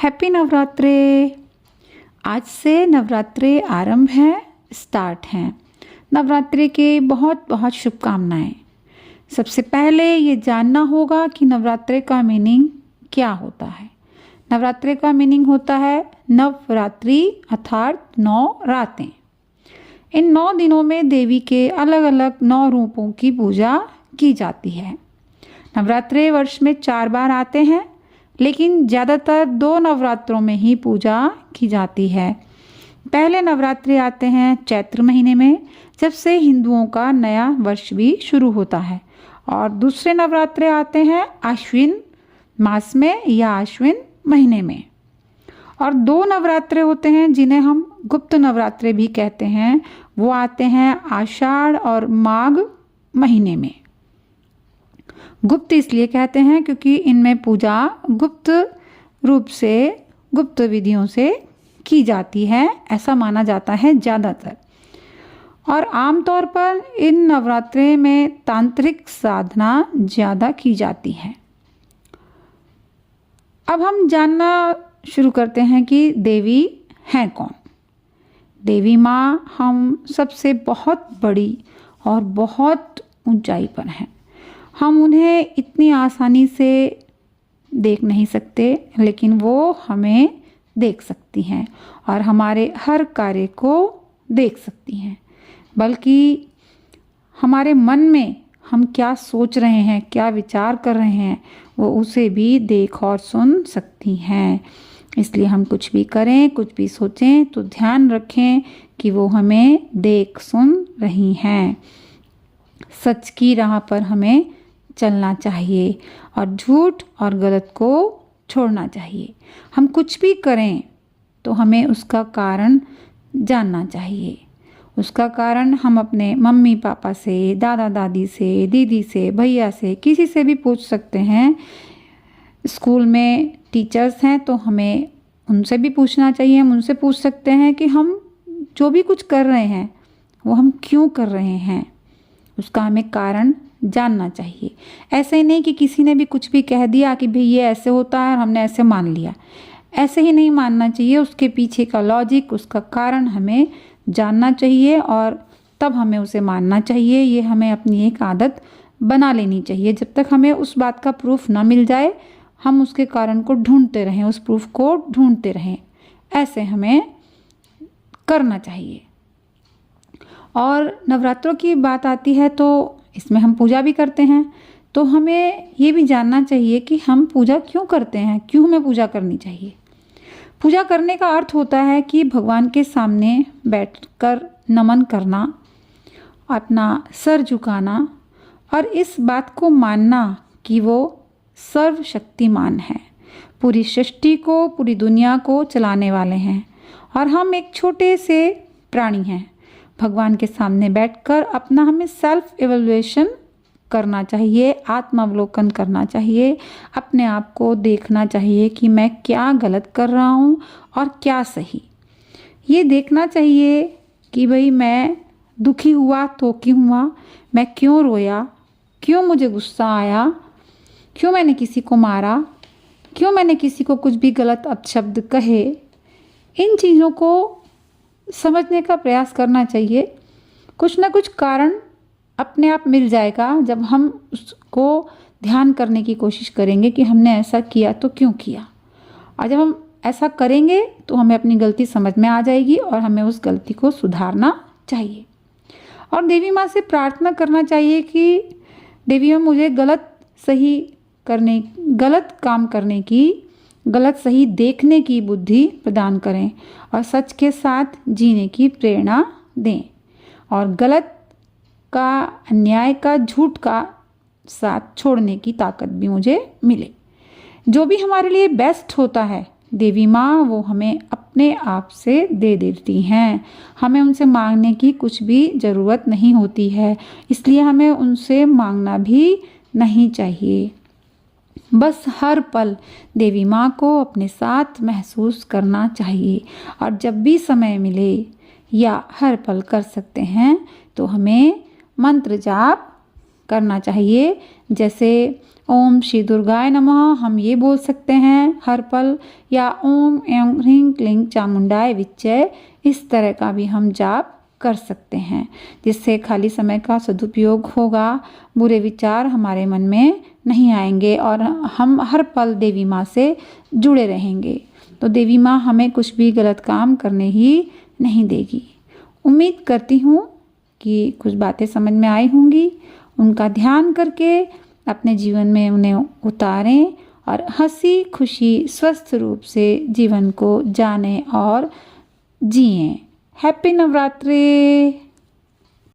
Happy नवरात्रे। आज से नवरात्रे आरंभ है, स्टार्ट हैं। नवरात्रि के बहुत बहुत शुभकामनाएं। सबसे पहले ये जानना होगा कि नवरात्रि का मीनिंग क्या होता है। नवरात्रि का मीनिंग होता है नवरात्रि अर्थात 9 रातें। इन 9 दिनों में देवी के अलग अलग 9 रूपों की पूजा की जाती है। नवरात्रे वर्ष में 4 बार आते हैं, लेकिन ज़्यादातर 2 नवरात्रों में ही पूजा की जाती है। पहले नवरात्रि आते हैं चैत्र महीने में, जब से हिंदुओं का नया वर्ष भी शुरू होता है, और दूसरे नवरात्रे आते हैं आश्विन मास में या आश्विन महीने में। और 2 नवरात्रे होते हैं जिन्हें हम गुप्त नवरात्रे भी कहते हैं, वो आते हैं आषाढ़ और माघ महीने में। गुप्त इसलिए कहते हैं क्योंकि इनमें पूजा गुप्त रूप से, गुप्त विधियों से की जाती है, ऐसा माना जाता है ज़्यादातर। और आमतौर पर इन नवरात्रे में तांत्रिक साधना ज़्यादा की जाती है। अब हम जानना शुरू करते हैं कि देवी हैं कौन। देवी माँ हम सबसे बहुत बड़ी और बहुत ऊंचाई पर हैं। हम उन्हें इतनी आसानी से देख नहीं सकते, लेकिन वो हमें देख सकती हैं और हमारे हर कार्य को देख सकती हैं। बल्कि हमारे मन में हम क्या सोच रहे हैं, क्या विचार कर रहे हैं, वो उसे भी देख और सुन सकती हैं। इसलिए हम कुछ भी करें, कुछ भी सोचें, तो ध्यान रखें कि वो हमें देख सुन रही हैं। सच की राह पर हमें चलना चाहिए और झूठ और गलत को छोड़ना चाहिए। हम कुछ भी करें तो हमें उसका कारण जानना चाहिए। उसका कारण हम अपने मम्मी पापा से, दादा दादी से, दीदी से, भैया से, किसी से भी पूछ सकते हैं। स्कूल में टीचर्स हैं तो हमें उनसे भी पूछना चाहिए। हम उनसे पूछ सकते हैं कि हम जो भी कुछ कर रहे हैं वो हम क्यों कर रहे हैं, उसका हमें कारण जानना चाहिए। ऐसे ही नहीं कि किसी ने भी कुछ भी कह दिया कि भाई ये ऐसे होता है और हमने ऐसे मान लिया। ऐसे ही नहीं मानना चाहिए, उसके पीछे का लॉजिक, उसका कारण हमें जानना चाहिए और तब हमें उसे मानना चाहिए। ये हमें अपनी एक आदत बना लेनी चाहिए। जब तक हमें उस बात का प्रूफ ना मिल जाए, हम उसके कारण को ढूंढते रहें, उस प्रूफ को ढूंढते रहें। ऐसे हमें करना चाहिए। और नवरात्रों की बात आती है तो इसमें हम पूजा भी करते हैं, तो हमें ये भी जानना चाहिए कि हम पूजा क्यों करते हैं, क्यों हमें पूजा करनी चाहिए। पूजा करने का अर्थ होता है कि भगवान के सामने बैठकर नमन करना, अपना सर झुकाना और इस बात को मानना कि वो सर्वशक्तिमान है, पूरी सृष्टि को, पूरी दुनिया को चलाने वाले हैं और हम एक छोटे से प्राणी हैं। भगवान के सामने बैठकर अपना हमें सेल्फ इवैल्यूएशन करना चाहिए, आत्मावलोकन करना चाहिए। अपने आप को देखना चाहिए कि मैं क्या गलत कर रहा हूँ और क्या सही। ये देखना चाहिए कि भाई मैं दुखी हुआ तो क्यों हुआ, मैं क्यों रोया, क्यों मुझे गुस्सा आया, क्यों मैंने किसी को मारा, क्यों मैंने किसी को कुछ भी गलत अपशब्द कहे। इन चीज़ों को समझने का प्रयास करना चाहिए। कुछ ना कुछ कारण अपने आप मिल जाएगा जब हम उसको ध्यान करने की कोशिश करेंगे कि हमने ऐसा किया तो क्यों किया। और जब हम ऐसा करेंगे तो हमें अपनी गलती समझ में आ जाएगी और हमें उस गलती को सुधारना चाहिए। और देवी माँ से प्रार्थना करना चाहिए कि देवी माँ मुझे गलत काम करने की, गलत सही देखने की बुद्धि प्रदान करें और सच के साथ जीने की प्रेरणा दें और गलत का, अन्याय का, झूठ का साथ छोड़ने की ताकत भी मुझे मिले। जो भी हमारे लिए बेस्ट होता है देवी माँ वो हमें अपने आप से दे देती हैं। हमें उनसे मांगने की कुछ भी ज़रूरत नहीं होती है, इसलिए हमें उनसे मांगना भी नहीं चाहिए। बस हर पल देवी माँ को अपने साथ महसूस करना चाहिए और जब भी समय मिले या हर पल कर सकते हैं तो हमें मंत्र जाप करना चाहिए। जैसे ओम श्री दुर्गाय नमः हम ये बोल सकते हैं हर पल, या ओम एं ह्रीं क्लीं चामुंडाय विच्चे, इस तरह का भी हम जाप कर सकते हैं, जिससे खाली समय का सदुपयोग होगा, बुरे विचार हमारे मन में नहीं आएंगे और हम हर पल देवी माँ से जुड़े रहेंगे। तो देवी माँ हमें कुछ भी गलत काम करने ही नहीं देगी। उम्मीद करती हूँ कि कुछ बातें समझ में आई होंगी। उनका ध्यान करके अपने जीवन में उन्हें उतारें और हंसी खुशी स्वस्थ रूप से जीवन को जानें और जिएं। हैप्पी नवरात्रि।